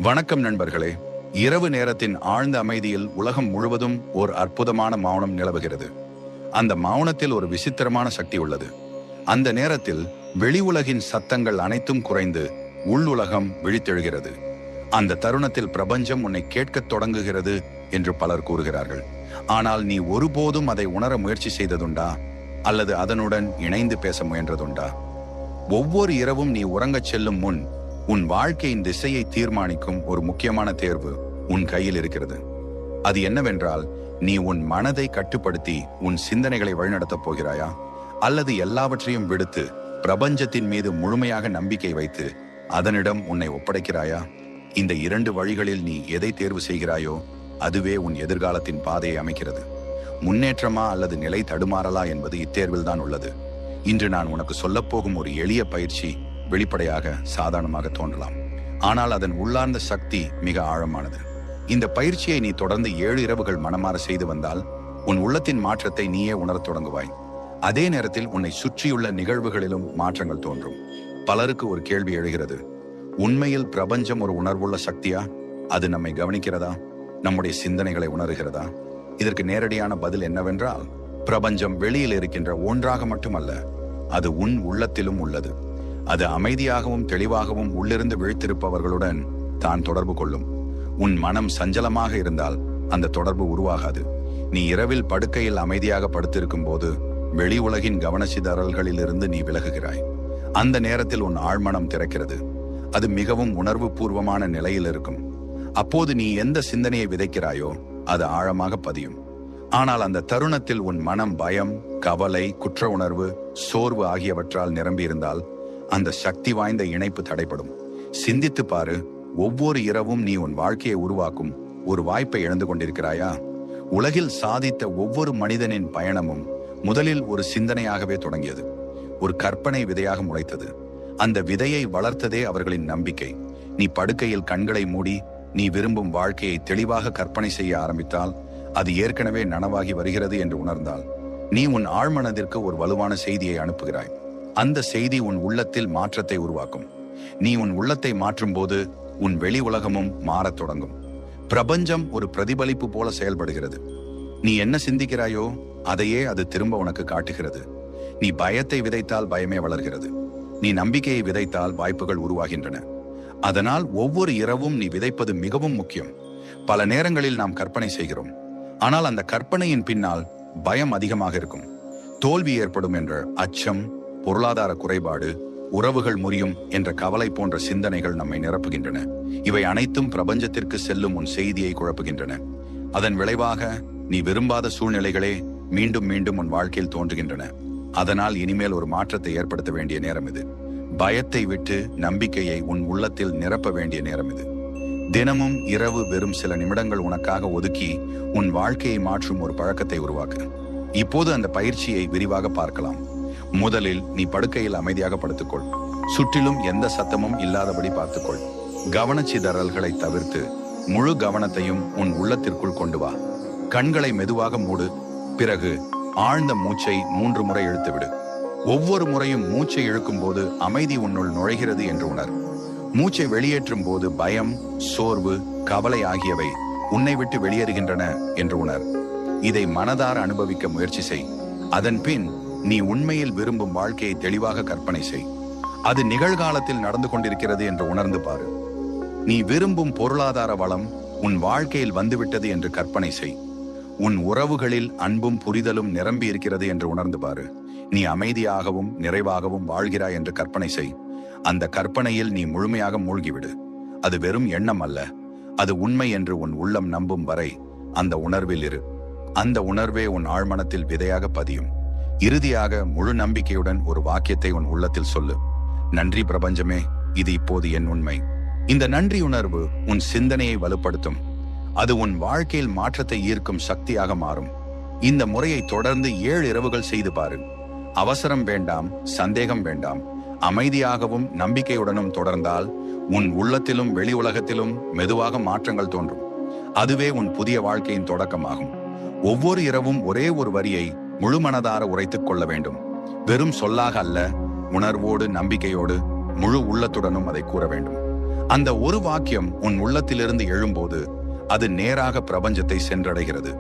வணக்கம் நண்பர்களே. இரவு நேரத்தின் ஆழ்ந்த அமைதியில் உலகம் முழுவதும் ஒரு அற்புதமான மௌனம் நிலவுகிறது. அந்த மௌனத்தில் ஒரு விசித்திரமான சக்தி உள்ளது. அந்த நேரத்தில் வெளி உலகின் சத்தங்கள் அனைத்தும் குறைந்து உள்ளுலகம் விழித்தெழுகிறது. அந்த தருணத்தில் பிரபஞ்சம் உன்னை கேட்கத் தொடங்குகிறது என்று பலர் கூறுகிறார்கள். ஆனால் நீ ஒருபோதும் அதை உணர முயற்சி செய்ததுண்டா? அல்லது அதனுடன் இணைந்து பேச முயன்றதுண்டா? ஒவ்வொரு இரவும் நீ உறங்கச் செல்லும் முன் உன் வாழ்க்கையின் திசையை தீர்மானிக்கும் ஒரு முக்கியமான தேர்வு உன் கையில் இருக்கிறது. அது என்னவென்றால், நீ உன் மனதை கட்டுப்படுத்தி உன் சிந்தனைகளை வழிநடத்தப் போகிறாயா? அல்லது எல்லாவற்றையும் விடுத்து பிரபஞ்சத்தின் மீது முழுமையாக நம்பிக்கை வைத்து அதனிடம் உன்னை ஒப்படைக்கிறாயா? இந்த இரண்டு வழிகளில் நீ எதை தேர்வு செய்கிறாயோ அதுவே உன் எதிர்காலத்தின் பாதையை அமைக்கிறது. முன்னேற்றமா அல்லது நிலை தடுமாறலா என்பது இத்தேர்வில் தான் உள்ளது. இன்று நான் உனக்கு சொல்லப்போகும் ஒரு எளிய பயிற்சி வெளிப்படையாக சாதாரணமாக தோன்றலாம், ஆனால் அதன் உள்ளார்ந்த சக்தி மிக ஆழமானது. இந்த பயிற்சியை நீ தொடர்ந்து 7 இரவுகள் மனமாற செய்து வந்தால் உன் உள்ளத்தின் மாற்றத்தை நீயே உணரத் தொடங்குவாய். அதே நேரத்தில் உன்னை சுற்றியுள்ள நிகழ்வுகளிலும் மாற்றங்கள் தோன்றும். பலருக்கு ஒரு கேள்வி எழுகிறது: உண்மையில் பிரபஞ்சம் ஒரு உணர்வுள்ள சக்தியா? அது நம்மை கவனிக்கிறதா? நம்முடைய சிந்தனைகளை உணர்கிறதா? இதற்கு நேரடியான பதில் என்னவென்றால், பிரபஞ்சம் வெளியில் இருக்கின்ற ஒன்றாக மட்டுமல்ல, அது உன் உள்ளத்திலும் உள்ளது. அது அமைதியாகவும் தெளிவாகவும் உள்ளிருந்து விழித்திருப்பவர்களுடன் தான் தொடர்பு கொள்ளும். உன் மனம் சஞ்சலமாக இருந்தால் அந்த தொடர்பு உருவாகாது. நீ இரவில் படுக்கையில் அமைதியாக படுத்திருக்கும் போது வெளி உலகின் கவனச்சிதறல்களிலிருந்து நீ விலகுகிறாய். அந்த நேரத்தில் உன் ஆழ்மனம் திறக்கிறது. அது மிகவும் உணர்வு பூர்வமான நிலையில் இருக்கும். அப்போது நீ எந்த சிந்தனையை விதைக்கிறாயோ அது ஆழமாக பதியும். ஆனால் அந்த தருணத்தில் உன் மனம் பயம், கவலை, குற்ற உணர்வு, சோர்வு ஆகியவற்றால் நிரம்பியிருந்தால் அந்த சக்தி வாய்ந்த இணைப்பு தடைப்படும். சிந்தித்து பாரு, ஒவ்வொரு இரவும் நீ உன் வாழ்க்கையை உருவாக்கும் ஒரு வாய்ப்பை இழந்து கொண்டிருக்கிறாயா? உலகில் சாதித்த ஒவ்வொரு மனிதனின் பயணமும் முதலில் ஒரு சிந்தனையாகவே தொடங்கியது. ஒரு கற்பனை விதையாக முளைத்தது. அந்த விதையை வளர்த்ததே அவர்களின் நம்பிக்கை. நீ படுக்கையில் கண்களை மூடி நீ விரும்பும் வாழ்க்கையை தெளிவாக கற்பனை செய்ய ஆரம்பித்தால் அது ஏற்கனவே நனவாகி வருகிறது என்று உணர்ந்தால் நீ உன் ஆழ்மனதிற்கு ஒரு வலுவான செய்தியை அனுப்புகிறாய். அந்த செய்தி உன் உள்ளத்தில் மாற்றத்தை உருவாக்கும். நீ உன் உள்ளத்தை மாற்றும் போது உன் வெளி உலகமும் மாறத் தொடங்கும். பிரபஞ்சம் ஒரு பிரதிபலிப்பு போல செயல்படுகிறது. நீ என்ன சிந்திக்கிறாயோ அதையே அது திரும்ப உனக்கு காட்டுகிறது. நீ பயத்தை விதைத்தால் பயமே வளர்கிறது. நீ நம்பிக்கையை விதைத்தால் வாய்ப்புகள் உருவாகின்றன. அதனால் ஒவ்வொரு இரவும் நீ விதைப்பது மிகவும் முக்கியம். பல நேரங்களில் நாம் கற்பனை செய்கிறோம், ஆனால் அந்த கற்பனையின் பின்னால் பயம் அதிகமாக இருக்கும். தோல்வி ஏற்படும் என்ற அச்சம், பொருளாதார குறைபாடு, உறவுகள் முறியும் என்ற கவலை போன்ற சிந்தனைகள் நம்மை நிரப்புகின்றன. இவை அனைத்தும் பிரபஞ்சத்திற்கு செல்லும் உன் செய்தியை குழப்புகின்றன. அதன் விளைவாக நீ விரும்பாத சூழ்நிலைகளே மீண்டும் மீண்டும் உன் வாழ்க்கையில் தோன்றுகின்றன. அதனால் இனிமேல் ஒரு மாற்றத்தை ஏற்படுத்த வேண்டிய நேரம் இது. பயத்தை விட்டு நம்பிக்கையை உன் உள்ளத்தில் நிரப்ப வேண்டிய நேரம் இது. தினமும் இரவு வெறும் சில நிமிடங்கள் உனக்காக ஒதுக்கி உன் வாழ்க்கையை மாற்றும் ஒரு பழக்கத்தை உருவாக்கு. இப்போது அந்த பயிற்சியை விரிவாக பார்க்கலாம். முதலில் நீ படுக்கையில் அமைதியாக படுத்துக்கொள். சுற்றிலும் எந்த சத்தமும் இல்லாதபடி பார்த்துக்கொள். கவனச்சிதறல்களை தவிர்த்து முழு கவனத்தையும் உன் உள்ளத்திற்குள் கொண்டு வா. கண்களை மெதுவாக மூடு. பிறகு ஆழ்ந்த மூச்சை 3 முறை இழுத்துவிடு. ஒவ்வொரு முறையும் மூச்சை இழுக்கும் போது அமைதி உன்னுள் நுழைகிறது என்று உணர். மூச்சை வெளியேற்றும் போது பயம், சோர்வு, கவலை ஆகியவை உன்னை விட்டு வெளியேறுகின்றன என்று உணர். இதை மனதார அனுபவிக்க முயற்சி செய். அதன் பின் நீ உண்மையில் விரும்பும் வாழ்க்கையை தெளிவாக கற்பனை செய். அது நிகழ்காலத்தில் நடந்து கொண்டிருக்கிறது என்று உணர்ந்து பாரு. நீ விரும்பும் பொருளாதார வளம் உன் வாழ்க்கையில் வந்துவிட்டது என்று கற்பனை செய். உன் உறவுகளில் அன்பும் புரிதலும் நிரம்பி இருக்கிறது என்று உணர்ந்து பாரு. நீ அமைதியாகவும் நிறைவாகவும் வாழ்கிறாய் என்று கற்பனை செய். அந்த கற்பனையில் நீ முழுமையாக மூழ்கிவிடு. அது வெறும் எண்ணம் அல்ல, அது உண்மை என்று உன் உள்ளம் நம்பும் வரை அந்த உணர்வில் இரு. அந்த உணர்வே உன் ஆழ்மனத்தில் விதையாக பதியும். இறுதியாக முழு நம்பிக்கையுடன் ஒரு வாக்கியத்தை உன் உள்ளத்தில் சொல்லு: நன்றி பிரபஞ்சமே, இது இப்போது என் உண்மை. இந்த நன்றி உணர்வு உன் சிந்தனையை வலுப்படுத்தும். அது உன் வாழ்க்கையில் மாற்றத்தை ஈர்க்கும் சக்தியாக மாறும். இந்த முறையை தொடர்ந்து 7 இரவுகள் செய்து பாரு. அவசரம் வேண்டாம், சந்தேகம் வேண்டாம். அமைதியாகவும் நம்பிக்கையுடனும் தொடர்ந்தால் உன் உள்ளத்திலும் வெளி உலகத்திலும் மெதுவாக மாற்றங்கள் தோன்றும். அதுவே உன் புதிய வாழ்க்கையின் தொடக்கமாகும். ஒவ்வொரு இரவும் ஒரே ஒரு வரியை முழு மனதார உரைத்துக் கொள்ள வேண்டும். வெறும் சொல்லாக அல்ல, உணர்வோடு, நம்பிக்கையோடு, முழு உள்ளத்துடனும் அதை கூற வேண்டும். அந்த ஒரு வாக்கியம் உன் உள்ளத்திலிருந்து எழும்போது அது நேராக பிரபஞ்சத்தை சென்றடைகிறது.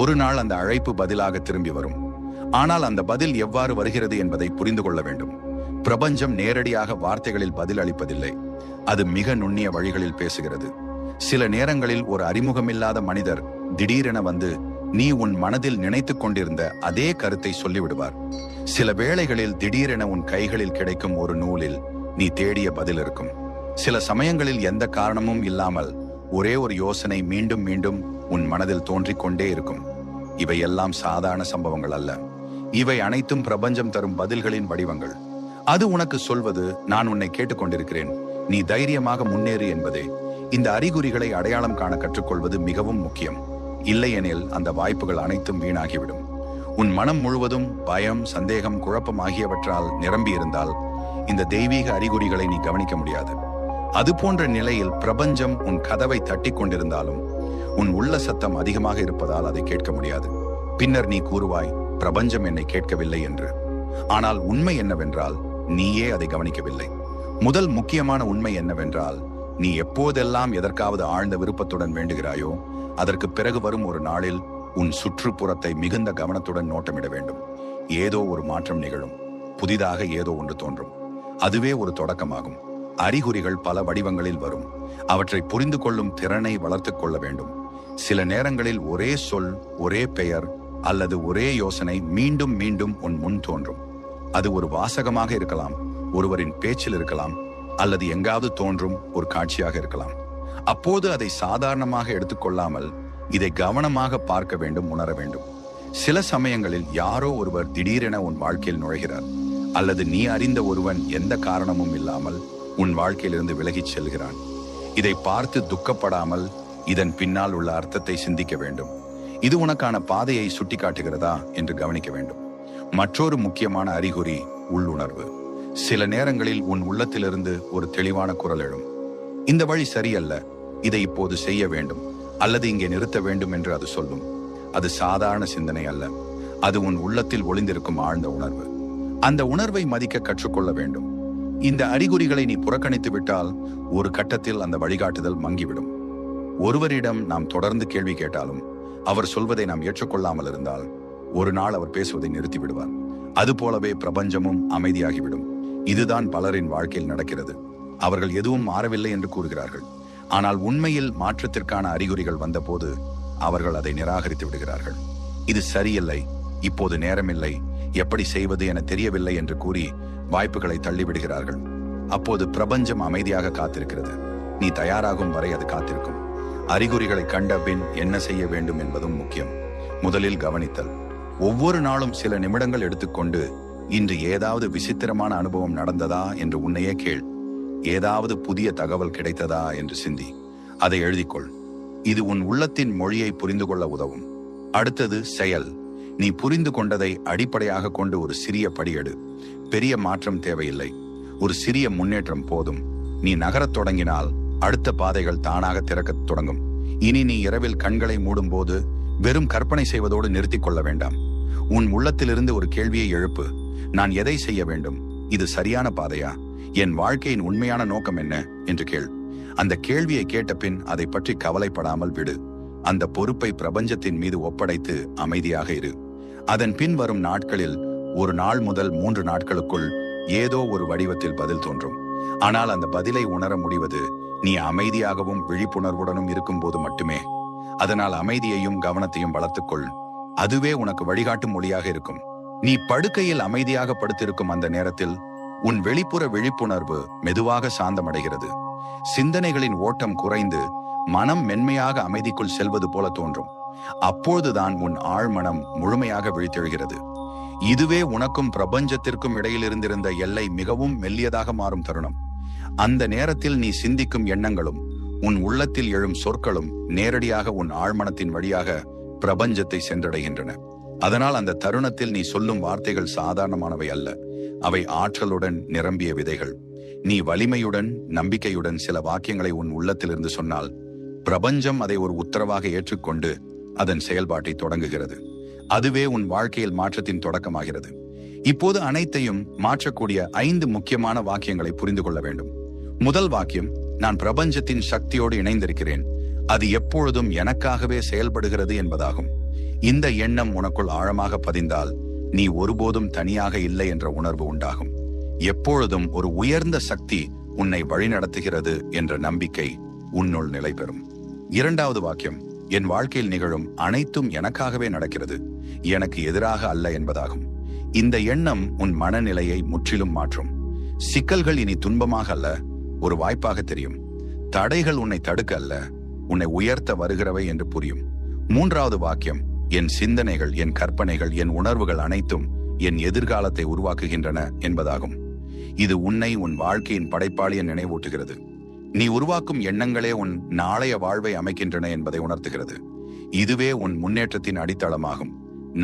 ஒரு நாள் அந்த அழைப்பு பதிலாக திரும்பி வரும். ஆனால் அந்த பதில் எவ்வாறு வருகிறது என்பதை புரிந்து கொள்ள வேண்டும். பிரபஞ்சம் நேரடியாக வார்த்தைகளில் பதில் அளிப்பதில்லை. அது மிக நுண்ணிய வழிகளில் பேசுகிறது. சில நேரங்களில் ஒரு அறிமுகமில்லாத மனிதர் திடீரென வந்து நீ உன் மனதில் நினைத்து கொண்டிருந்த அதே கருத்தை சொல்லிவிடுவார். சில வேளைகளில் திடீரென உன் கைகளில் கிடைக்கும் ஒரு நூலில் நீ தேடிய பதில் இருக்கும். சில சமயங்களில் எந்த காரணமும் இல்லாமல் ஒரே ஒரு யோசனை மீண்டும் மீண்டும் உன் மனதில் தோன்றிக் கொண்டே இருக்கும். இவையெல்லாம் சாதாரண சம்பவங்கள் அல்ல. இவை அனைத்தும் பிரபஞ்சம் தரும் பதில்களின் வடிவங்கள். அது உனக்கு சொல்வது, நான் உன்னை கேட்டுக்கொண்டிருக்கிறேன், நீ தைரியமாக முன்னேறு என்பதே. இந்த அறிகுறிகளை அடையாளம் காண கற்றுக்கொள்வது மிகவும் முக்கியம். இல்லையெனில் அந்த வாய்ப்புகள் அனைத்தும் வீணாகிவிடும். உன் மனம் முழுவதும் பயம், சந்தேகம், குழப்பம் ஆகியவற்றால் நிரம்பி இருந்தால் இந்த தெய்வீக அறிகுறிகளை நீ கவனிக்க முடியாது. அது போன்ற நிலையில் பிரபஞ்சம் உன் கதவை தட்டி கொண்டிருந்தாலும் உன் உள்ள சத்தம் அதிகமாக இருப்பதால் அதை கேட்க முடியாது. பின்னர் நீ கூறுவாய், பிரபஞ்சம் என்னை கேட்கவில்லை என்று. ஆனால் உண்மை என்னவென்றால் நீயே அதை கவனிக்கவில்லை. முதல் முக்கியமான உண்மை என்னவென்றால், நீ எப்போதெல்லாம் எதற்காவது ஆழ்ந்த விருப்பத்துடன் வேண்டுகிறாயோ அதற்கு பிறகு வரும் ஒரு நாளில் உன் சுற்றுப்புறத்தை மிகுந்த கவனத்துடன் நோட்டமிட வேண்டும். ஏதோ ஒரு மாற்றம் நிகழும். புதிதாக ஏதோ ஒன்று தோன்றும். அதுவே ஒரு தொடக்கமாகும். அறிகுறிகள் பல வடிவங்களில் வரும். அவற்றை புரிந்து கொள்ளும் திறனை வளர்த்து கொள்ள வேண்டும். சில நேரங்களில் ஒரே சொல், ஒரே பெயர் அல்லது ஒரே யோசனை மீண்டும் மீண்டும் உன் முன் தோன்றும். அது ஒரு வாசகமாக இருக்கலாம், ஒருவரின் பேச்சில் இருக்கலாம், அல்லது எங்காவது தோன்றும் ஒரு காட்சியாக இருக்கலாம். அப்போது அதை சாதாரணமாக எடுத்துக்கொள்ளாமல் இதை கவனமாக பார்க்க வேண்டும், உணர வேண்டும். சில சமயங்களில் யாரோ ஒருவர் திடீரென உன் வாழ்க்கையில் நுழைகிறார், அல்லது நீ அறிந்த ஒருவன் எந்த காரணமும் இல்லாமல் உன் வாழ்க்கையிலிருந்து விலகிச் செல்கிறான். இதை பார்த்து துக்கப்படாமல் இதன் பின்னால் உள்ள அர்த்தத்தை சிந்திக்க வேண்டும். இது உனக்கான பாதையை சுட்டிக்காட்டுகிறதா என்று கவனிக்க வேண்டும். மற்றொரு முக்கியமான அறிகுறி உள்ளுணர்வு. சில நேரங்களில் உன் உள்ளத்திலிருந்து ஒரு தெளிவான குரல் எழும். இந்த வழி சரியல்ல, இதை இப்போது செய்ய வேண்டும், அல்லது இங்கே நிறுத்த வேண்டும் என்று அது சொல்லும். அது சாதாரண சிந்தனை அல்ல, அது உன் உள்ளத்தில் ஒளிந்திருக்கும் ஆழ்ந்த உணர்வு. அந்த உணர்வை மதிக்க கற்றுக்கொள்ள வேண்டும். இந்த அறிகுறிகளை நீ புறக்கணித்து விட்டால் ஒரு கட்டத்தில் அந்த வழிகாட்டுதல் மங்கிவிடும். ஒருவரிடம் நாம் தொடர்ந்து கேள்வி கேட்டாலும் அவர் சொல்வதை நாம் ஏற்றுக்கொள்ளாமல் இருந்தால் ஒரு நாள் அவர் பேசுவதை நிறுத்தி விடுவார். அதுபோலவே பிரபஞ்சமும் அமைதியாகிவிடும். இதுதான் பலரின் வாழ்க்கையில் நடக்கிறது. அவர்கள் எதுவும் மாறவில்லை என்று கூறுகிறார்கள். ஆனால் உண்மையில் மாற்றத்திற்கான அறிகுறிகள் வந்தபோது அவர்கள் அதை நிராகரித்து விடுகிறார்கள். இது சரியில்லை, இப்போது நேரமில்லை, எப்படி செய்வது என தெரியவில்லை என்று கூறி வாய்ப்புகளை தள்ளிவிடுகிறார்கள். அப்போது பிரபஞ்சம் அமைதியாக காத்திருக்கிறது. நீ தயாராகும் வரை அது காத்திருக்கும். அறிகுறிகளை கண்ட பின் என்ன செய்ய வேண்டும் என்பதும் முக்கியம். முதலில் கவனித்தல். ஒவ்வொரு நாளும் சில நிமிடங்கள் எடுத்துக்கொண்டு இன்று ஏதாவது விசித்திரமான அனுபவம் நடந்ததா என்று உன்னையே கேள். ஏதாவது புதிய தகவல் கிடைத்ததா என்று சிந்தி. அதை எழுதிக்கொள். இது உன் உள்ளத்தின் மொழியை புரிந்து கொள்ள உதவும். அடுத்தது செயல். நீ புரிந்து கொண்டதை அடிப்படையாக கொண்டு ஒரு சிறிய படியெடு. பெரிய மாற்றம் தேவையில்லை, ஒரு சிறிய முன்னேற்றம் போதும். நீ நகரத் தொடங்கினால் அடுத்த பாதைகள் தானாக திறக்கத் தொடங்கும். இனி நீ இரவில் கண்களை மூடும் போது வெறும் கற்பனை செய்வதோடு நிறுத்திக் கொள்ள வேண்டாம். உன் உள்ளத்திலிருந்து ஒரு கேள்வியை எழுப்பு. நான் எதை செய்ய வேண்டும்? இது சரியான பாதையா? என் வாழ்க்கையின் உண்மையான நோக்கம் என்ன என்று கேள். அந்த கேள்வியை கேட்ட பின் அதை பற்றி கவலைப்படாமல் விடு. அந்த பொறுப்பை பிரபஞ்சத்தின் மீது ஒப்படைத்து அமைதியாக இரு. அதன் பின் வரும் நாட்களில் ஒரு நாள் முதல் 3 நாட்களுக்குள் ஏதோ ஒரு வடிவத்தில் பதில் தோன்றும். ஆனால் அந்த பதிலை உணர முடிவது நீ அமைதியாகவும் விழிப்புணர்வுடனும் இருக்கும்போது மட்டுமே. அதனால் அமைதியையும் கவனத்தையும் வளர்த்துக்கொள். அதுவே உனக்கு வழிகாட்டும் மொழியாக இருக்கும். நீ படுக்கையில் அமைதியாக படுத்திருக்கும் அந்த நேரத்தில் உன் வெளிப்புற விழிப்புணர்வு மெதுவாக சாந்தமடைகிறது. சிந்தனைகளின் ஓட்டம் குறைந்து மனம் மென்மையாக அமைதிக்குள் செல்வது போல தோன்றும். அப்போதுதான் உன் ஆழ்மனம் முழுமையாக விழித்தெழுகிறது. இதுவே உனக்கும் பிரபஞ்சத்திற்கும் இடையில் இருந்திருந்த எல்லை மிகவும் மெல்லியதாக மாறும் தருணம். அந்த நேரத்தில் நீ சிந்திக்கும் எண்ணங்களும் உன் உள்ளத்தில் எழும் சொற்களும் நேரடியாக உன் ஆழ்மனத்தின் வழியாக பிரபஞ்சத்தை சென்றடைகின்றன. அதனால் அந்த தருணத்தில் நீ சொல்லும் வார்த்தைகள் சாதாரணமானவை அல்ல. அவை ஆற்றலுடன் நிரம்பிய விதைகள். நீ வலிமையுடன், நம்பிக்கையுடன் சில வாக்கியங்களை உன் உள்ளத்திலிருந்து சொன்னால் பிரபஞ்சம் அதை ஒரு உத்தரவாக ஏற்றுக்கொண்டு அதன் செயல்பாட்டை தொடங்குகிறது. அதுவே உன் வாழ்க்கையில் மாற்றத்தின் தொடக்கமாகிறது. இப்போது அனைத்தையும் மாற்றக்கூடிய 5 முக்கியமான வாக்கியங்களை புரிந்து கொள்ள வேண்டும். முதல் வாக்கியம், நான் பிரபஞ்சத்தின் சக்தியோடு இணைந்திருக்கிறேன், அது எப்பொழுதும் எனக்காகவே செயல்படுகிறது என்பதாகும். இந்த எண்ணம் உனக்குள் ஆழமாக பதிந்தால் நீ ஒருபோதும் தனியாக இல்லை என்ற உணர்வு உண்டாகும். எப்பொழுதும் ஒரு உயர்ந்த சக்தி உன்னை வழிநடத்துகிறது என்ற நம்பிக்கை உன்னுள் நிலை பெறும். இரண்டாவது வாக்கியம், என் வாழ்க்கையில் நிகழும் அனைத்தும் எனக்காகவே நடக்கிறது, எனக்கு எதிராக அல்ல என்பதாகும். இந்த எண்ணம் உன் மனநிலையை முற்றிலும் மாற்றும். சிக்கல்கள் இனி துன்பமாக அல்ல, ஒரு வாய்ப்பாக தெரியும். தடைகள் உன்னை தடுக்க அல்ல, உன்னை உயர்த்த வருகிறவை என்று புரியும். மூன்றாவது வாக்கியம், என் சிந்தனைகள், என் கற்பனைகள், என் உணர்வுகள் அனைத்தும் என் எதிர்காலத்தை உருவாக்குகின்றன என்பதாகும். இது உன்னை உன் வாழ்க்கையின் படைப்பாளிய நினைவூட்டுகிறது. நீ உருவாக்கும் எண்ணங்களே உன் நாளைய வாழ்வை அமைக்கின்றன என்பதை உணர்த்துகிறது. இதுவே உன் முன்னேற்றத்தின் அடித்தளமாகும்.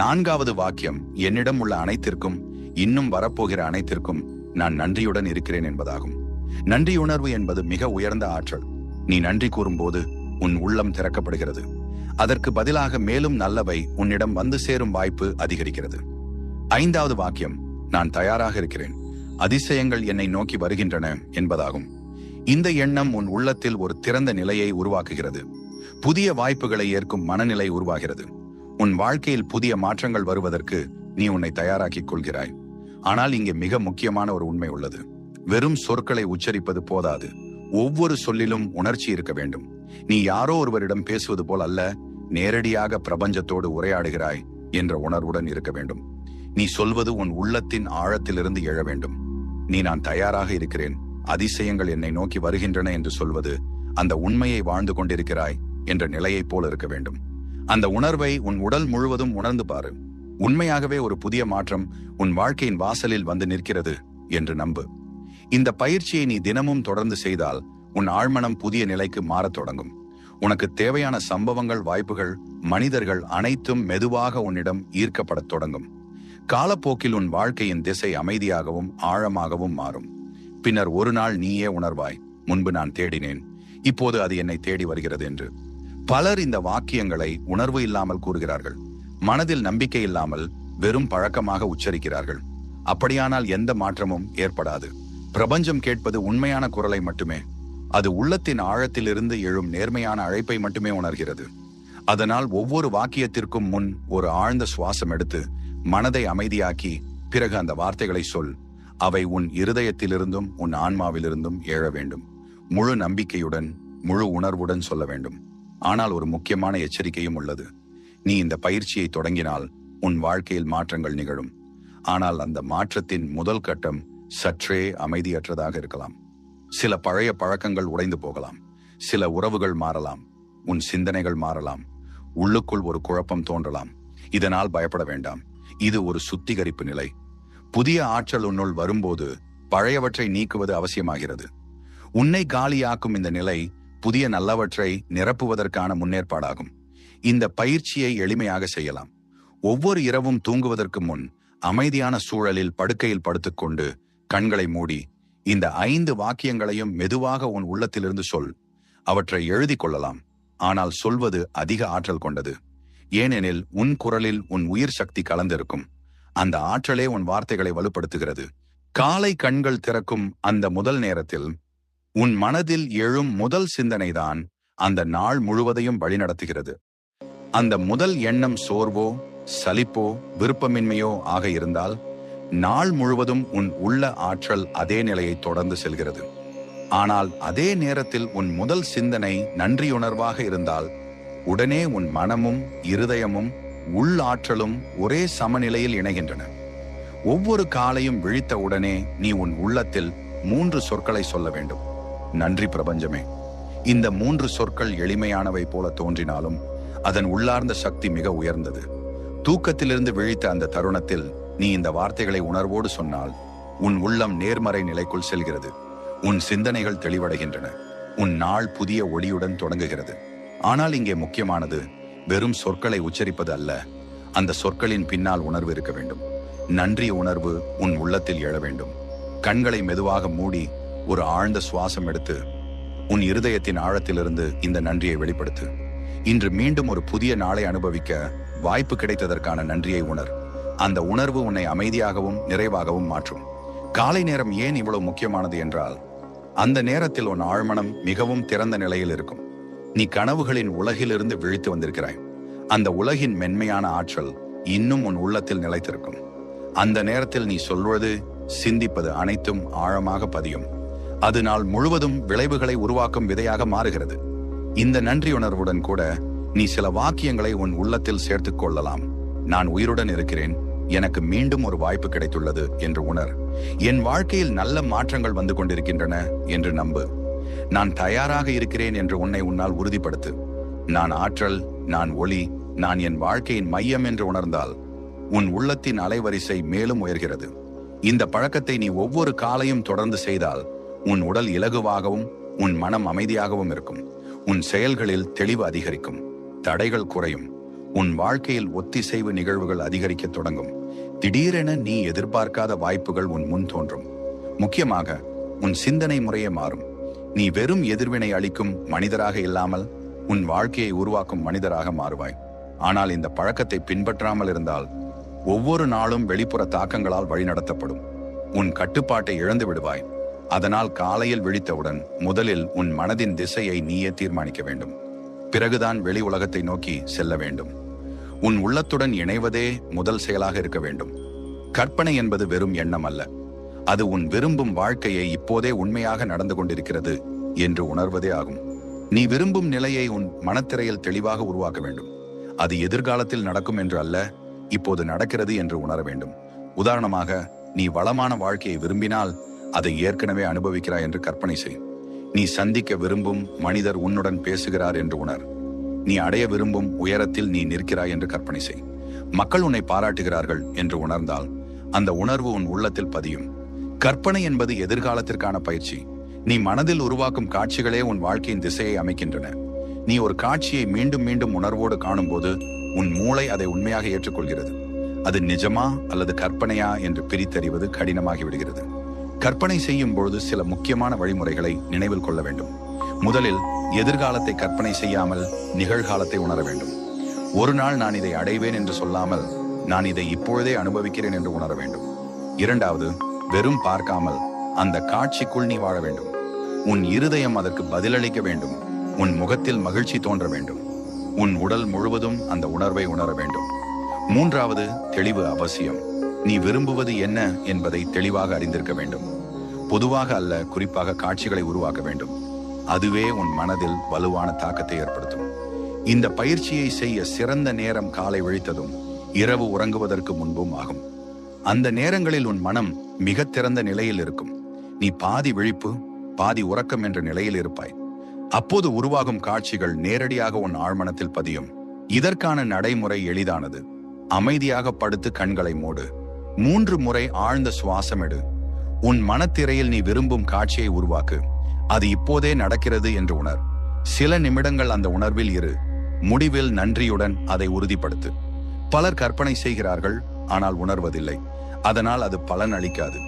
நான்காவது வாக்கியம், என்னிடம் உள்ள அனைத்திற்கும், இன்னும் வரப்போகிற அனைத்திற்கும் நான் நன்றியுடன் இருக்கிறேன் என்பதாகும். நன்றியுணர்வு என்பது மிக உயர்ந்த ஆற்றல். நீ நன்றி கூறும்போது உன் உள்ளம் திறக்கப்படுகிறது. அதற்கு பதிலாக மேலும் நல்லவை உன்னிடம் வந்து சேரும் வாய்ப்பு அதிகரிக்கிறது. ஐந்தாவது வாக்கியம், நான் தயாராக இருக்கிறேன், அதிசயங்கள் என்னை நோக்கி வருகின்றன என்பதாகும். இந்த எண்ணம் உன் உள்ளத்தில் ஒரு திறந்த நிலையை உருவாக்குகிறது. புதிய வாய்ப்புகளை ஏற்கும் மனநிலை உருவாகிறது. உன் வாழ்க்கையில் புதிய மாற்றங்கள் வருவதற்கு நீ உன்னை தயாராக்கிக் கொள்கிறாய். ஆனால் இங்கே மிக முக்கியமான ஒரு உண்மை உள்ளது. வெறும் சொற்களை உச்சரிப்பது போதாது, ஒவ்வொரு சொல்லிலும் உணர்ச்சி இருக்க வேண்டும். நீ யாரோ ஒருவரிடம் பேசுவது போல் அல்ல, நேரடியாக பிரபஞ்சத்தோடு உரையாடுகிறாய் என்ற உணர்வுடன் இருக்க வேண்டும். நீ சொல்வது உன் உள்ளத்தின் ஆழத்திலிருந்து எழ வேண்டும். நீ நான் தயாராக இருக்கிறேன், அதிசயங்கள் என்னை நோக்கி வருகின்றன என்று சொல்வது அந்த உண்மையை வாழ்ந்து கொண்டிருக்கிறாய் என்ற நிலையைப் போல இருக்க வேண்டும். அந்த உணர்வை உன் உடல் முழுவதும் உணர்ந்து பாரு. உண்மையாகவே ஒரு புதிய மாற்றம் உன் வாழ்க்கையின் வாசலில் வந்து நிற்கிறது என்று நம்பு. இந்த பயிற்சியை நீ தினமும் தொடர்ந்து செய்தால் உன் ஆழ்மனம் புதிய நிலைக்கு மாறத் தொடங்கும். உனக்கு தேவையான சம்பவங்கள், வாய்ப்புகள், மனிதர்கள் அனைத்தும் மெதுவாக உன்னிடம் ஈர்க்கப்படத் தொடங்கும். காலப்போக்கில் உன் வாழ்க்கையின் திசை அமைதியாகவும் ஆழமாகவும் மாறும். பின்னர் ஒரு நாள் நீயே உணர்வாய், முன்பு நான் தேடினேன், இப்போது அது என்னை தேடி வருகிறது என்று. பலர் இந்த வாக்கியங்களை உணர்வு இல்லாமல் கூறுகிறார்கள். மனதில் நம்பிக்கை இல்லாமல் வெறும் பழக்கமாக உச்சரிக்கிறார்கள். அப்படியானால் எந்த மாற்றமும் ஏற்படாது. பிரபஞ்சம் கேட்பது உண்மையான குரலை மட்டுமே. அது உள்ளத்தின் ஆழத்திலிருந்து எழும் நேர்மையான அழைப்பை மட்டுமே உணர்கிறது. அதனால் ஒவ்வொரு வாக்கியத்திற்கும் முன் ஒரு ஆழ்ந்த சுவாசம் எடுத்து மனதை அமைதியாக்கி பிறகு அந்த வார்த்தைகளை சொல். அவை உன் இருதயத்திலிருந்தும் உன் ஆன்மாவிலிருந்தும் எழ வேண்டும். முழு நம்பிக்கையுடன், முழு உணர்வுடன் சொல்ல வேண்டும். ஆனால் ஒரு முக்கியமான எச்சரிக்கையும் உள்ளது. நீ இந்த பயிற்சியை தொடங்கினால் உன் வாழ்க்கையில் மாற்றங்கள் நிகழும். ஆனால் அந்த மாற்றத்தின் முதல் கட்டம் சற்றே அமைதியற்றதாக இருக்கலாம். சில பழைய பழக்கங்கள் உடைந்து போகலாம், சில உறவுகள் மாறலாம், உன் சிந்தனைகள் மாறலாம், உள்ளுக்குள் ஒரு குழப்பம் தோன்றலாம். இதனால் பயப்பட வேண்டாம். இது ஒரு சுத்திகரிப்பு நிலை. புதிய ஆற்றல் உன்னுள் வரும்போது பழையவற்றை நீக்குவது அவசியமாகிறது. உன்னை காலியாக்கும் இந்த நிலை புதிய நல்லவற்றை நிரப்புவதற்கான முன்னேற்பாடாகும். இந்த பயிற்சியை எளிமையாக செய்யலாம். ஒவ்வொரு இரவும் தூங்குவதற்கு முன் அமைதியான சூழலில் படுக்கையில் படுத்துக்கொண்டு கண்களை மூடி இந்த 5 வாக்கியங்களையும் மெதுவாக உன் உள்ளத்திலிருந்து சொல். அவற்றை எழுதி கொள்ளலாம். ஆனால் சொல்வது அதிக ஆற்றல் கொண்டது. ஏனெனில் உன் குரலில் உன் உயிர் சக்தி கலந்திருக்கும். அந்த ஆற்றலே உன் வார்த்தைகளை வலுப்படுத்துகிறது. காலை கண்கள் திறக்கும் அந்த முதல் நேரத்தில் உன் மனதில் எழும் முதல் சிந்தனைதான் அந்த நாள் முழுவதையும் வழிநடத்துகிறது. அந்த முதல் எண்ணம் சோர்வோ, சலிப்போ, விருப்பமின்மையோ ஆக இருந்தால் நாள் முழுவதும் உன் உள்ள ஆற்றல் அதே நிலையை தொடர்ந்து செல்கிறது. ஆனால் அதே நேரத்தில் உன் முதல் சிந்தனை நன்றியுணர்வாக இருந்தால் உடனே உன் மனமும் இருதயமும் உள் ஆற்றலும் ஒரே சமநிலையில் இணைகின்றன. ஒவ்வொரு காலையும் விழித்த உடனே நீ உன் உள்ளத்தில் 3 சொற்களை சொல்ல வேண்டும். நன்றி பிரபஞ்சமே. இந்த 3 சொற்கள் எளிமையானவை போல தோன்றினாலும் அதன் உள்ளார்ந்த சக்தி மிக உயர்ந்தது. தூக்கத்திலிருந்து விழித்த அந்த தருணத்தில் நீ இந்த வார்த்தைகளை உணர்வோடு சொன்னால் உன் உள்ளம் நேர்மறை நிலைக்குள் செல்கிறது. உன் சிந்தனைகள் தெளிவடைகின்றன. உன் நாள் புதிய ஒளியுடன் தொடங்குகிறது. ஆனால் இங்கே முக்கியமானது வெறும் சொற்களை உச்சரிப்பது அல்ல, அந்த சொற்களின் பின்னால் உணர்வு இருக்க வேண்டும். நன்றி உணர்வு உன் உள்ளத்தில் எழ வேண்டும். கண்களை மெதுவாக மூடி ஒரு ஆழ்ந்த சுவாசம் எடுத்து உன் இருதயத்தின் ஆழத்திலிருந்து இந்த நன்றியை வெளிப்படுத்து. இன்று மீண்டும் ஒரு புதிய நாளை அனுபவிக்க வாய்ப்பு கிடைத்ததற்கான நன்றியை உணர். அந்த உணர்வு உன்னை அமைதியாகவும் நிறைவாகவும் மாற்றும். காலை நேரம் ஏன் இவ்வளவு முக்கியமானது என்றால் அந்த நேரத்தில் உன் ஆழ்மனம் மிகவும் திறந்த நிலையில் இருக்கும். நீ கனவுகளின் உலகிலிருந்து விழித்து வந்திருக்கிறாய். அந்த உலகின் மென்மையான ஆற்றல் இன்னும் உன் உள்ளத்தில் நிலைத்திருக்கும். அந்த நேரத்தில் நீ சொல்வது, சிந்திப்பது அனைத்தும் ஆழமாக பதியும். அது நாள் முழுவதும் விளைவுகளை உருவாக்கும் விதையாக மாறுகிறது. இந்த நன்றியுணர்வுடன் கூட நீ சில வாக்கியங்களை உன் உள்ளத்தில் சேர்த்துக் கொள்ளலாம். நான் உயிருடன் இருக்கிறேன், எனக்கு மீண்டும் ஒரு வாய்ப்பு கிடைத்துள்ளது என்று உணர். என் வாழ்க்கையில் நல்ல மாற்றங்கள் வந்து கொண்டிருக்கின்றன என்று நம்பு. நான் தயாராக இருக்கிறேன் என்று உன்னால் உறுதிப்படுத்து. நான் ஆற்றல், நான் ஒளி, நான் என் வாழ்க்கையின் மையம் என்று உணர்ந்தால் உன் உள்ளத்தின் அலைவரிசை மேலும் உயர்கிறது. இந்த பழக்கத்தை நீ ஒவ்வொரு காலையும் தொடர்ந்து செய்தால் உன் உடல் இலகுவாகவும் உன் மனம் அமைதியாகவும் இருக்கும். உன் செயல்களில் தெளிவு அதிகரிக்கும், தடைகள் குறையும், உன் வாழ்க்கையில் ஒத்திசைவு நிகழ்வுகள் அதிகரிக்க தொடங்கும். திடீரென நீ எதிர்பார்க்காத வாய்ப்புகள் உன் முன் தோன்றும். முக்கியமாக உன் சிந்தனை முறையே மாறும். நீ வெறும் எதிர்வினை அளிக்கும் மனிதராக இல்லாமல் உன் வாழ்க்கையை உருவாக்கும் மனிதராக மாறுவாய். ஆனால் இந்த பழக்கத்தை பின்பற்றாமல் இருந்தால் ஒவ்வொரு நாளும் வெளிப்புற தாக்கங்களால் வழிநடத்தப்படும். உன் கட்டுப்பாட்டை இழந்து விடுவாய். அதனால் காலையில் விழித்தவுடன் முதலில் உன் மனதின் திசையை நீயே தீர்மானிக்க வேண்டும். பிறகுதான் வெளி உலகத்தை நோக்கி செல்ல வேண்டும். உன் உள்ளத்துடன் இணைவதே முதல் செயலாக இருக்க வேண்டும். கற்பனை என்பது வெறும் எண்ணம் அல்ல, அது உன் விரும்பும் வாழ்க்கையை இப்போதே உண்மையாக நடந்து கொண்டிருக்கிறது என்று உணர்வதே ஆகும். நீ விரும்பும் நிலையை உன் மனத்திரையில் தெளிவாக உருவாக்க வேண்டும். அது எதிர்காலத்தில் நடக்கும் என்று அல்ல, இப்போது நடக்கிறது என்று உணர வேண்டும். உதாரணமாக, நீ வளமான வாழ்க்கையை விரும்பினால் அதை ஏற்கனவே அனுபவிக்கிறாய் என்று கற்பனை செய். நீ சந்திக்க விரும்பும் மனிதர் உன்னுடன் பேசுகிறார் என்று உணர். நீ அடைய விரும்பும் உயரத்தில் நீ நிற்கிறாய் என்று கற்பனை செய். மக்கள் உன்னை பாராட்டுகிறார்கள் என்று உணர்ந்தால் அந்த உணர்வு உன் உள்ளத்தில் பதியும். கற்பனை என்பது எதிர்காலத்திற்கான பயிற்சி. நீ மனதில் உருவாக்கும் காட்சிகளே உன் வாழ்க்கையின் திசையை அமைக்கின்றன. நீ ஒரு காட்சியை மீண்டும் மீண்டும் உணர்வோடு காணும்போது உன் மூளை அதை உண்மையாக ஏற்றுக்கொள்கிறது. அது நிஜமா அல்லது கற்பனையா என்று பிரித்தறிவது கடினமாகி விடுகிறது. கற்பனை செய்யும் பொழுது சில முக்கியமான வழிமுறைகளை நினைவில் கொள்ள வேண்டும். முதலில், எதிர்காலத்தை கற்பனை செய்யாமல் நிகழ்காலத்தை உணர வேண்டும். ஒரு நாள் நான் இதை அடைவேன் என்று சொல்லாமல் நான் இதை இப்பொழுதே அனுபவிக்கிறேன் என்று உணர வேண்டும். இரண்டாவது, வெறும் பார்க்காமல் அந்த காட்சிக்குள் நீ வாழ வேண்டும். உன் இருதயம் அதற்கு பதிலளிக்க வேண்டும். உன் முகத்தில் மகிழ்ச்சி தோன்ற வேண்டும். உன் உடல் முழுவதும் அந்த உணர்வை உணர வேண்டும். மூன்றாவது, தெளிவு அவசியம். நீ விரும்புவது என்ன என்பதை தெளிவாக அறிந்திருக்க வேண்டும். பொதுவாக அல்ல, குறிப்பாக காட்சிகளை உருவாக்க வேண்டும். அதுவே உன் மனதில் வலுவான தாக்கத்தை ஏற்படுத்தும். இந்த பயிற்சியை செய்ய சிறந்த நேரம் காலை விழித்ததும் இரவு உறங்குவதற்கு முன்பும் ஆகும். அந்த நேரங்களில் உன் மனம் மிக திறந்த நிலையில் இருக்கும். நீ பாதி விழிப்பு பாதி உறக்கம் என்ற நிலையில் இருப்பாய். அப்போது உருவாகும் காட்சிகள் நேரடியாக உன் ஆழ்மனத்தில் பதியும். இதற்கான நடைமுறை எளிதானது. அமைதியாக படுத்து கண்களை மூடு. 3 முறை ஆழ்ந்த சுவாசம் எடு. உன் மனத்திரையில் நீ விரும்பும் காட்சியை உருவாக்கு. அது இப்போதே நடக்கிறது என்று உணர். சில நிமிடங்கள் அந்த உணர்வில் இரு. முடிவில் நன்றியுடன் அதை உறுதிப்படுத்து. பலர் கற்பனை செய்கிறார்கள், ஆனால் உணர்வதில்லை. அதனால் அது பலன் அளிக்காது.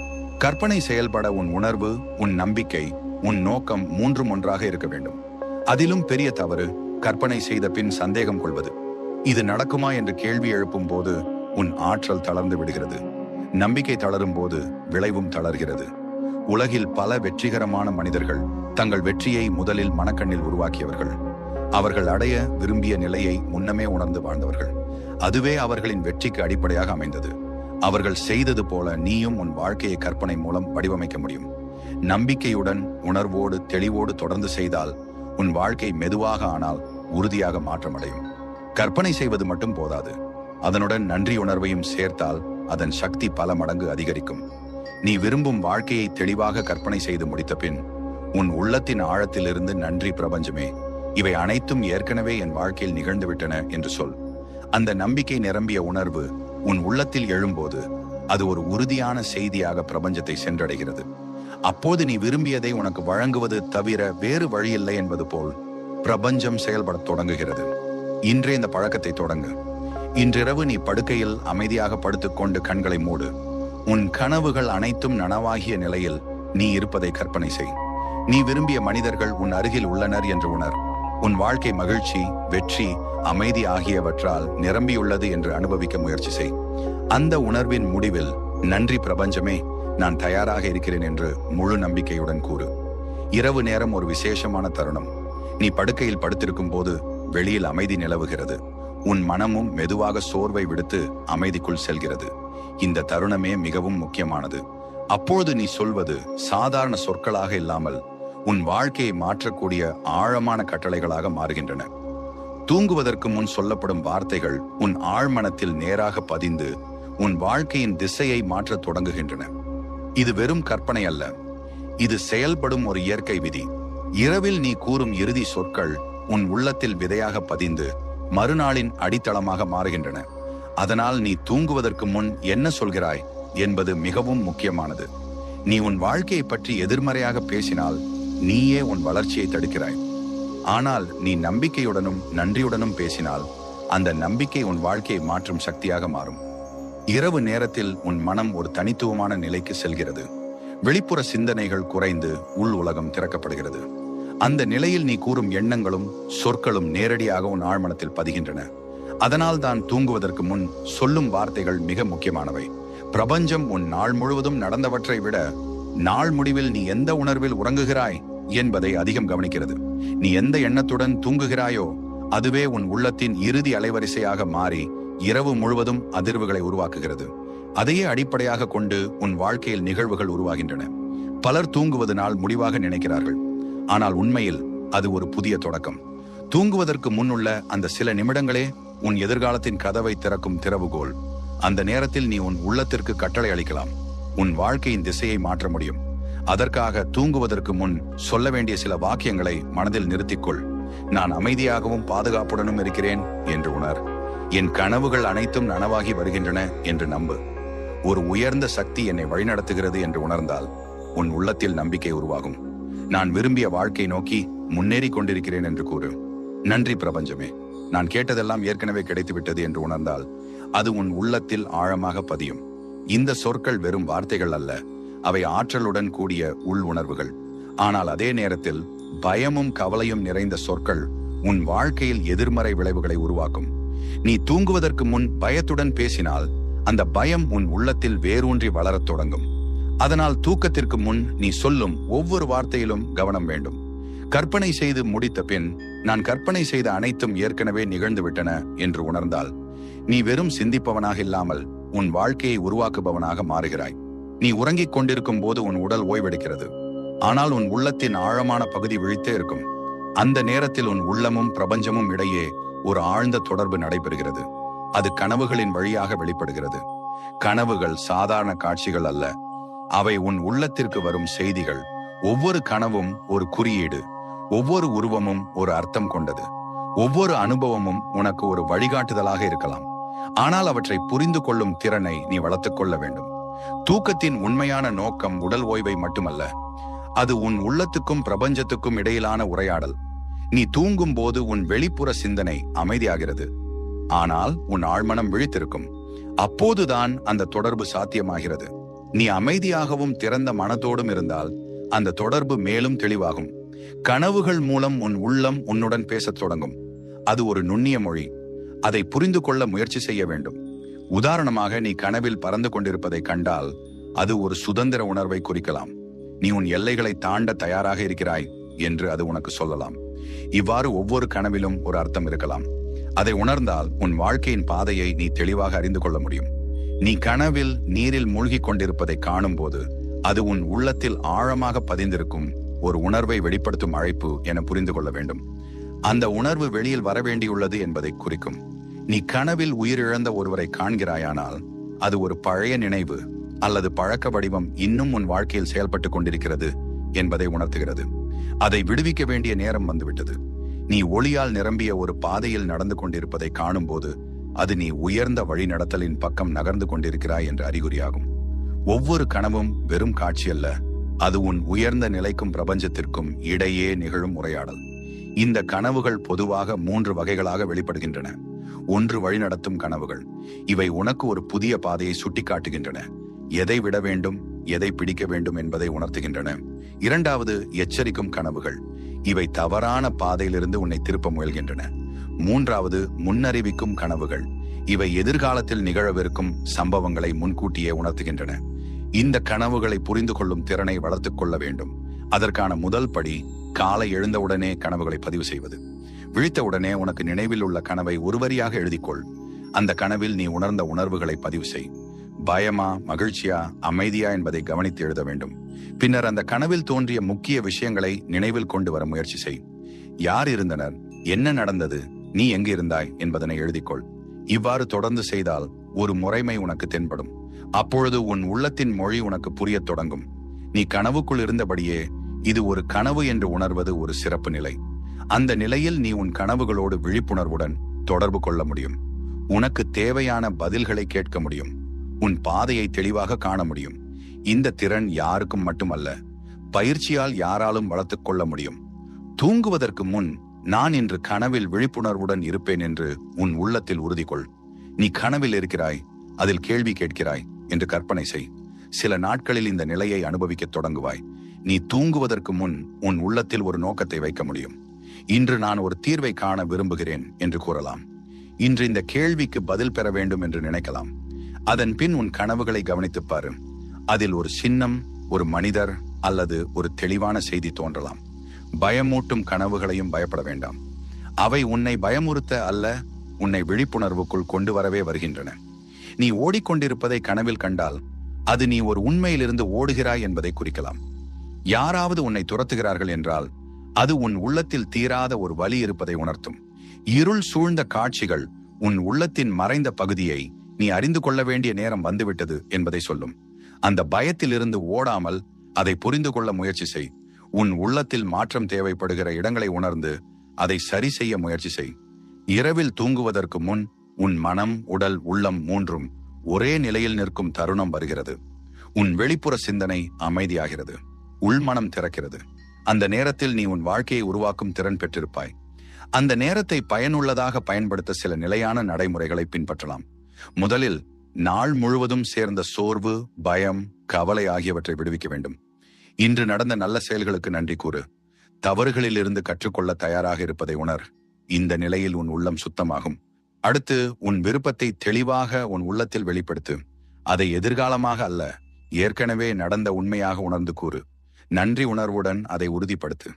கற்பனை செயல்பட உன் உணர்வு, உன் நம்பிக்கை, உன் நோக்கம் 3 ஒன்றாக இருக்க வேண்டும். அதிலும் பெரிய தவறு கற்பனை செய்த பின் சந்தேகம் கொள்வது. இது நடக்குமா என்று கேள்வி எழுப்பும் போது உன் ஆற்றல் தளர்ந்து விடுகிறது. நம்பிக்கை தளரும் போது விளைவும் தளர்கிறது. உலகில் பல வெற்றிகரமான மனிதர்கள் தங்கள் வெற்றியை முதலில் மனக்கண்ணில் உருவாக்கியவர்கள். அவர்கள் அடைய விரும்பிய நிலையை முன்னமே உணர்ந்து வாழ்ந்தவர்கள். அதுவே அவர்களின் வெற்றிக்கு அடிப்படையாக அமைந்தது. அவர்கள் செய்தது போல நீயும் உன் வாழ்க்கையை கற்பனை மூலம் வடிவமைக்க முடியும். நம்பிக்கையுடன், உணர்வோடு, தெளிவோடு தொடர்ந்து செய்தால் உன் வாழ்க்கை மெதுவாக ஆனால் உறுதியாக மாற்றமடையும். கற்பனை செய்வது மட்டும் போதாது, அதனுடன் நன்றி உணர்வையும் சேர்த்தால் அதன் சக்தி பல மடங்கு அதிகரிக்கும். நீ விரும்பும் வாழ்க்கையை தெளிவாக கற்பனை செய்து முடித்த பின் உன் உள்ளத்தின் ஆழத்திலிருந்து நன்றி பிரபஞ்சமே, இவை அனைத்தும் ஏற்கனவே என் வாழ்க்கையில் நிகழ்ந்துவிட்டன என்று சொல். அந்த நம்பிக்கை நிரம்பிய உணர்வு உன் உள்ளத்தில் எழும்போது அது ஒரு உறுதியான செய்தியாக பிரபஞ்சத்தை சென்றடைகிறது. அப்போது நீ விரும்பியதை உனக்கு வழங்குவது தவிர வேறு வழியில்லை என்பது போல் பிரபஞ்சம் செயல்படத் தொடங்குகிறது. இன்றே இந்த பழக்கத்தை தொடங்கு. இன்றிரவு நீ படுக்கையில் அமைதியாக படுத்துக்கொண்டு கண்களை மூடு. உன் கனவுகள் அனைத்தும் நனவாகிய நிலையில் நீ இருப்பதை கற்பனை செய். நீ விரும்பிய மனிதர்கள் உன் அருகில் உள்ளனர் என்று உணர். உன் வாழ்க்கை மகிழ்ச்சி, வெற்றி, அமைதி ஆகியவற்றால் நிரம்பியுள்ளது என்று அனுபவிக்க முயற்சி செய். அந்த உணர்வின் முடிவில் நன்றி பிரபஞ்சமே, நான் தயாராக இருக்கிறேன் என்று முழு நம்பிக்கையுடன் கூறு. இரவு நேரம் ஒரு விசேஷமான தருணம். நீ படுக்கையில் படுத்திருக்கும் போது வெளியில் அமைதி நிலவுகிறது. உன் மனமும் மெதுவாக சோர்வை விடுத்து அமைதிக்குள் செல்கிறது. இந்த தருணமே மிகவும் முக்கியமானது. அப்பொழுது நீ சொல்வது சாதாரண சொற்களாக இல்லாமல் உன் வாழ்க்கையை மாற்றக்கூடிய ஆழமான கட்டளைகளாக மாறுகின்றன. தூங்குவதற்கு முன் சொல்லப்படும் வார்த்தைகள் உன் ஆழ்மனத்தில் நேராக பதிந்து உன் வாழ்க்கையின் திசையை மாற்றத் தொடங்குகின்றன. இது வெறும் கற்பனை அல்ல, இது செயல்படும் ஒரு இயற்கை விதி. இரவில் நீ கூறும் இறுதி சொற்கள் உன் உள்ளத்தில் விதையாக பதிந்து மறுநாளின் அடித்தளமாக மாறுகின்றன. அதனால் நீ தூங்குவதற்கு முன் என்ன சொல்கிறாய் என்பது மிகவும் முக்கியமானது. நீ உன் வாழ்க்கையை பற்றி எதிர்மறையாக பேசினால் நீயே உன் வளர்ச்சியை தடுக்கிறாய். ஆனால் நீ நம்பிக்கையுடனும் நன்றியுடனும் பேசினால் அந்த நம்பிக்கை உன் வாழ்க்கையை மாற்றும் சக்தியாக மாறும். இரவு நேரத்தில் உன் மனம் ஒரு தனித்துவமான நிலைக்கு செல்கிறது. வெளிப்புற சிந்தனைகள் குறைந்து உள் உலகம் திறக்கப்படுகிறது. அந்த நிலையில் நீ கூறும் எண்ணங்களும் சொற்களும் நேரடியாக உன் ஆழ்மனத்தில் பதிகின்றன. அதனால் தான் தூங்குவதற்கு முன் சொல்லும் வார்த்தைகள் மிக முக்கியமானவை. பிரபஞ்சம் உன் நாள் முழுவதும் நடந்தவற்றை விட நாள் முடிவில் நீ எந்த உணர்வில் உறங்குகிறாய் என்பதை அதிகம் கவனிக்கிறது. நீ எந்த எண்ணத்துடன் தூங்குகிறாயோ அதுவே உன் உள்ளத்தின் இறுதி அலைவரிசையாக மாறி இரவு முழுவதும் அதிர்வுகளை உருவாக்குகிறது. அதையே அடிப்படையாக கொண்டு உன் வாழ்க்கையில் நிகழ்வுகள் உருவாகின்றன. பலர் தூங்குவது நாள் முடிவாக நினைக்கிறார்கள். ஆனால் உண்மையில் அது ஒரு புதிய தொடக்கம். தூங்குவதற்கு முன்னுள்ள அந்த சில நிமிடங்களே உன் எதிர்காலத்தின் கதவை திறக்கும் திறவுகோல். அந்த நேரத்தில் நீ உன் உள்ளத்திற்கு கட்டளை அளிக்கலாம். உன் வாழ்க்கையின் திசையை மாற்ற முடியும். அதற்காக தூங்குவதற்கு முன் சொல்ல வேண்டிய சில வாக்கியங்களை மனதில் நிறுத்திக்கொள். நான் அமைதியாகவும் பாதுகாப்புடனும் இருக்கிறேன் என்று உணர். என் கனவுகள் அனைத்தும் நனவாகி வருகின்றன என்று நம்பு. ஒரு உயர்ந்த சக்தி என்னை வழிநடத்துகிறது என்று உணர்ந்தால் உன் உள்ளத்தில் நம்பிக்கை உருவாகும். நான் விரும்பிய வாழ்க்கை நோக்கி முன்னேறி கொண்டிருக்கிறேன் என்று கூறு. நன்றி பிரபஞ்சமே, நான் கேட்டதெல்லாம் ஏற்கனவே கிடைத்துவிட்டது என்று உணர்ந்தால் அது உன் உள்ளத்தில் ஆழமாக பதியும். இந்த சொற்கள் வெறும் வார்த்தைகள் அல்ல, அவை ஆற்றலுடன் கூடிய உள் உணர்வுகள். ஆனால் அதே நேரத்தில் பயமும் கவலையும் நிறைந்த சொற்கள் உன் வாழ்க்கையில் எதிர்மறை விளைவுகளை உருவாக்கும். நீ தூங்குவதற்கு முன் பயத்துடன் பேசினால் அந்த பயம் உன் உள்ளத்தில் வேரூன்றி வளரத் தொடங்கும். அதனால் தூக்கத்திற்கு முன் நீ சொல்லும் ஒவ்வொரு வார்த்தையிலும் கவனம் வேண்டும். கற்பனை செய்து முடித்த பின் நான் கற்பனை செய்த அனைத்தும் ஏற்கனவே நிகழ்ந்துவிட்டன என்று உணர்ந்தால் நீ வெறும் சிந்திப்பவனாக இல்லாமல் உன் வாழ்க்கையை உருவாக்குபவனாக மாறுகிறாய். நீ உறங்கிக் கொண்டிருக்கும் போது உன் உடல் ஓய்வெடுக்கிறது. ஆனால் உன் உள்ளத்தின் ஆழமான பகுதி விழித்தே இருக்கும். அந்த நேரத்தில் உன் உள்ளமும் பிரபஞ்சமும் இடையே ஒரு ஆழ்ந்த தொடர்பு நடைபெறுகிறது. அது கனவுகளின் வழியாக வெளிப்படுகிறது. கனவுகள் சாதாரண காட்சிகள் அல்ல, அவை உன் உள்ளத்திற்கு வரும் செய்திகள். ஒவ்வொரு கனவும் ஒரு குறியீடு, ஒவ்வொரு உருவமும் ஒரு அர்த்தம் கொண்டது. ஒவ்வொரு அனுபவமும் உனக்கு ஒரு வழிகாட்டுதலாக இருக்கலாம். ஆனால் அவற்றை புரிந்து கொள்ளும் திறனை நீ வளர்த்துக் கொள்ள வேண்டும். தூக்கத்தின் உண்மையான நோக்கம் உடல் ஓய்வை மட்டுமல்ல, அது உன் உள்ளத்துக்கும் பிரபஞ்சத்துக்கும் இடையிலான உரையாடல். நீ தூங்கும் போது உன் வெளிப்புற சிந்தனை அமைதியாகிறது, ஆனால் உன் ஆழ்மனம் விழித்திருக்கும். அப்போதுதான் அந்த தொடர்பு சாத்தியமாகிறது. நீ அமைதியாகவும் திறந்த மனத்தோடும் இருந்தால் அந்த தொடர்பு மேலும் தெளிவாகும். கனவுகள் மூலம் உன் உள்ளம் உன்னுடன் பேசத் தொடங்கும். அது ஒரு நுண்ணிய மொழி. அதை புரிந்து கொள்ள முயற்சி செய்ய வேண்டும். உதாரணமாக, நீ கனவில் பறந்து கொண்டிருப்பதை கண்டால் அது ஒரு சுதந்திர உணர்வை குறிக்கலாம். நீ உன் எல்லைகளை தாண்ட தயாராக இருக்கிறாய் என்று அது உனக்கு சொல்லலாம். இவ்வாறு ஒவ்வொரு கனவிலும் ஒரு அர்த்தம் இருக்கலாம். அதை உணர்ந்தால் உன் வாழ்க்கையின் பாதையை நீ தெளிவாக அறிந்து கொள்ள முடியும். நீ கனவில் நீரில் மூழ்கிக் கொண்டிருப்பதை காணும் போது அது உன் உள்ளத்தில் ஆழமாக பதிந்திருக்கும் ஒரு உணர்வை வெளிப்படுத்தும் அழைப்பு என புரிந்து கொள்ள வேண்டும். அந்த உணர்வு வெளியில் வரவேண்டியுள்ளது என்பதை குறிக்கும். நீ கனவில் உயிரிழந்த ஒருவரை காண்கிறாயானால் அது ஒரு பழைய நினைவு அல்லது பழக்க வடிவம் இன்னும் உன் வாழ்க்கையில் செயல்பட்டு கொண்டிருக்கிறது என்பதை உணர்த்துகிறது. அதை விடுவிக்க வேண்டிய நேரம் வந்துவிட்டது. நீ ஒளியால் நிரம்பிய ஒரு பாதையில் நடந்து கொண்டிருப்பதை காணும் போது அது நீ உயர்ந்த வழி நடத்தலின் பக்கம் நகர்ந்து கொண்டிருக்கிறாய் என்ற அறிகுறியாகும். ஒவ்வொரு கனவும் வெறும் காட்சி அல்ல, அது உன் உயர்ந்த நிலைக்கும் பிரபஞ்சத்திற்கும் இடையே நிகழும் உரையாடல். இந்த கனவுகள் பொதுவாக 3 வகைகளாக வெளிப்படுகின்றன. 1, வழிநடத்தும் கனவுகள். இவை உனக்கு ஒரு புதிய பாதையை சுட்டிக்காட்டுகின்றன. எதை விட வேண்டும், எதை பிடிக்க வேண்டும் என்பதை உணர்த்துகின்றன. 2வது, எச்சரிக்கும் கனவுகள். இவை தவறான பாதையிலிருந்து உன்னை திருப்ப முயல்கின்றன. 3வது, முன்னறிவிக்கும் கனவுகள். இவை எதிர்காலத்தில் நிகழவிருக்கும் சம்பவங்களை முன்கூட்டியே உணர்த்துகின்றன. இந்த கனவுகளை புரிந்து கொள்ளும் திறனை வளர்த்துக் கொள்ள வேண்டும். அதற்கான முதல் படி காலை எழுந்தவுடனே கனவுகளை பதிவு செய்வது. விழித்தவுடனே உனக்கு நினைவில் உள்ள கனவை ஒரு வரியாக எழுதிக்கொள். அந்த கனவில் நீ உணர்ந்த உணர்வுகளை பதிவு செய். பயமா, மகிழ்ச்சியா, அமைதியா என்பதை கவனித்து எழுத வேண்டும். பின்னர் அந்த கனவில் தோன்றிய முக்கிய விஷயங்களை நினைவில் கொண்டு வர முயற்சி செய். யார் இருந்தனர், என்ன நடந்தது, நீ எங்கு இருந்தாய் என்பதனை எழுதிக்கொள். இவ்வாறு தொடர்ந்து செய்தால் ஒரு முறைமை உனக்கு தென்படும். அப்பொழுது உன் உள்ளத்தின் மொழி உனக்கு புரியத் தொடங்கும். நீ கனவுக்குள் இருந்தபடியே இது ஒரு கனவு என்று உணர்வது ஒரு சிறப்பு நிலை. அந்த நிலையில் நீ உன் கனவுகளோடு விழிப்புணர்வுடன் தொடர்பு கொள்ள முடியும். உனக்கு தேவையான பதில்களை கேட்க முடியும். உன் பாதையை தெளிவாக காண முடியும். இந்த திறன் யாருக்கும் மட்டுமல்ல, பயிற்சியால் யாராலும் வளர்த்துக் கொள்ள முடியும். தூங்குவதற்கு முன் நான் இன்று கனவில் விழிப்புணர்வுடன் இருப்பேன் என்று உன் உள்ளத்தில் உறுதி கொள். நீ கனவில் இருக்கிறாய், அதில் கேள்வி கேட்கிறாய் என்று கற்பனை செய். சில நாட்களில் இந்த நிலையை அனுபவிக்க தொடங்குவாய். நீ தூங்குவதற்கு முன் உன் உள்ளத்தில் ஒரு நோக்கத்தை வைக்க முடியும். இன்று நான் ஒரு தீர்வை காண விரும்புகிறேன் என்று கூறலாம். இன்று இந்த கேள்விக்கு பதில் பெற வேண்டும் என்று நினைக்கலாம். அதன் பின் உன் கனவுகளை கவனித்துப் பாரு. அதில் ஒரு சின்னம், ஒரு மனிதர் அல்லது ஒரு தெளிவான செய்தி தோன்றலாம். பயமூட்டும் கனவுகளையும் பயப்பட வேண்டாம். அவை உன்னை பயமுறுத்த அல்ல, உன்னை விழிப்புணர்வுக்குள் கொண்டு வரவே வருகின்றன. நீ ஓடிக்கொண்டிருப்பதை கனவில் கண்டால் அது நீ ஒரு உண்மையிலிருந்து ஓடுகிறாய் என்பதை குறிக்கலாம். யாராவது உன்னை துரத்துகிறார்கள் என்றால் அது உன் உள்ளத்தில் தீராத ஒரு வலி இருப்பதை உணர்த்தும். இருள் சூழ்ந்த காட்சிகள் உன் உள்ளத்தின் மறைந்த பகுதியை நீ அறிந்து கொள்ள வேண்டிய நேரம் வந்துவிட்டது என்பதை சொல்லும். அந்த பயத்திலிருந்து ஓடாமல் அதை புரிந்து கொள்ள முயற்சி செய். உன் உள்ளத்தில் மாற்றம் தேவைப்படுகிற இடங்களை உணர்ந்து அதை சரி செய்ய முயற்சி செய். இரவில் தூங்குவதற்கு முன் உன் மனம், உடல், உள்ளம் மூன்றும் ஒரே நிலையில் நிற்கும் தருணம் வருகிறது. உன் வெளிப்புற சிந்தனை அமைதியாகிறது, உள்மனம் திறக்கிறது. அந்த நேரத்தில் நீ உன் வாழ்க்கையை உருவாக்கும் திறன் பெற்றிருப்பாய். அந்த நேரத்தை பயனுள்ளதாக பயன்படுத்த சில நிலையான நடைமுறைகளை பின்பற்றலாம். முதலில் நாள் முழுவதும் சேர்ந்த சோர்வு, பயம், கவலை ஆகியவற்றை விடுவிக்க வேண்டும். இன்று நடந்த நல்ல செயல்களுக்கு நன்றி கூறு. தவறுகளில் இருந்து கற்றுக்கொள்ள தயாராக இருப்பதை உணர். இந்த நிலையில் உன் உள்ளம் சுத்தமாகும். அடுத்து உன் விருப்பத்தை தெளிவாக உன் உள்ளத்தில் வெளிப்படுத்து. அதை எதிர்காலமாக அல்ல, ஏற்கனவே நடந்த உண்மையாக உணர்ந்து கூறு. நன்றி உணர்வுடன் அதை உறுதிப்படுத்து.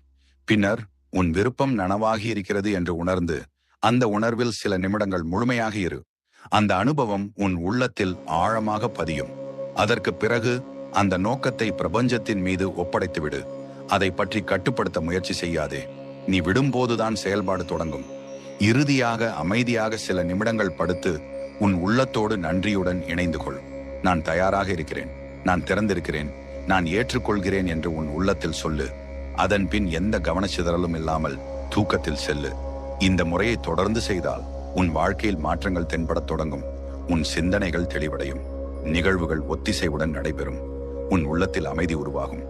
பின்னர் உன் விருப்பம் நனவாகி இருக்கிறது என்று உணர்ந்து அந்த உணர்வில் சில நிமிடங்கள் முழுமையாக இரு. அந்த அனுபவம் உன் உள்ளத்தில் ஆழமாக பதியும். அதற்கு பிறகு அந்த நோக்கத்தை பிரபஞ்சத்தின் மீது ஒப்படைத்துவிடு. அதை பற்றி கட்டுப்படுத்த முயற்சி செய்யாதே. நீ விடும்போதுதான் செயல்பாடு தொடங்கும். இறுதியாக அமைதியாக சில நிமிடங்கள் படுத்து உன் உள்ளத்தோடு நன்றியுடன் இணைந்து கொள். நான் தயாராக இருக்கிறேன், நான் திறந்திருக்கிறேன், நான் ஏற்றுக்கொள்கிறேன் என்று உன் உள்ளத்தில் சொல்லு. அதன் பின் எந்த கவனச்சிதறலும் இல்லாமல் தூக்கத்தில் செல்லு. இந்த முறையை தொடர்ந்து செய்தால் உன் வாழ்க்கையில் மாற்றங்கள் தென்படத் தொடங்கும். உன் சிந்தனைகள் தெளிவடையும், நிகழ்வுகள் ஒத்திசைவுடன் நடைபெறும், உன் உள்ளத்தில் அமைதி உருவாகும்.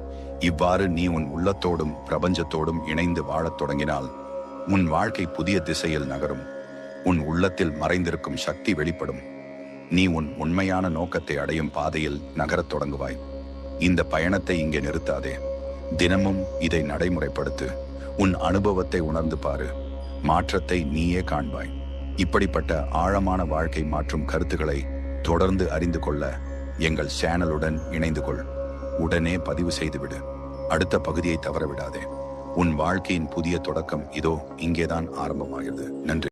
இவ்வாறு நீ உன் உள்ளத்தோடும் பிரபஞ்சத்தோடும் இணைந்து வாழத் தொடங்கினால் உன் வாழ்க்கை புதிய திசையில் நகரும். உன் உள்ளத்தில் மறைந்திருக்கும் சக்தி வெளிப்படும். நீ உன் உண்மையான நோக்கத்தை அடையும் பாதையில் நகரத் தொடங்குவாய். இந்த பயணத்தை இங்கே நிறுத்தாதே. தினமும் இதை நடைமுறைப்படுத்து. உன் அனுபவத்தை உணர்ந்து பாரு. மாற்றத்தை நீயே காண்பாய். இப்படிப்பட்ட ஆழமான வாழ்க்கை மாற்றும் கருத்துக்களை தொடர்ந்து அறிந்து கொள்ள எங்கள் சேனலுடன் இணைந்து கொள். உடனே பதிவு செய்துவிடு. அடுத்த பகுதியை தவறவிடாதே. உன் வாழ்க்கையின் புதிய தொடக்கம் இதோ இங்கேதான் ஆரம்பமாகிறது. நன்றி.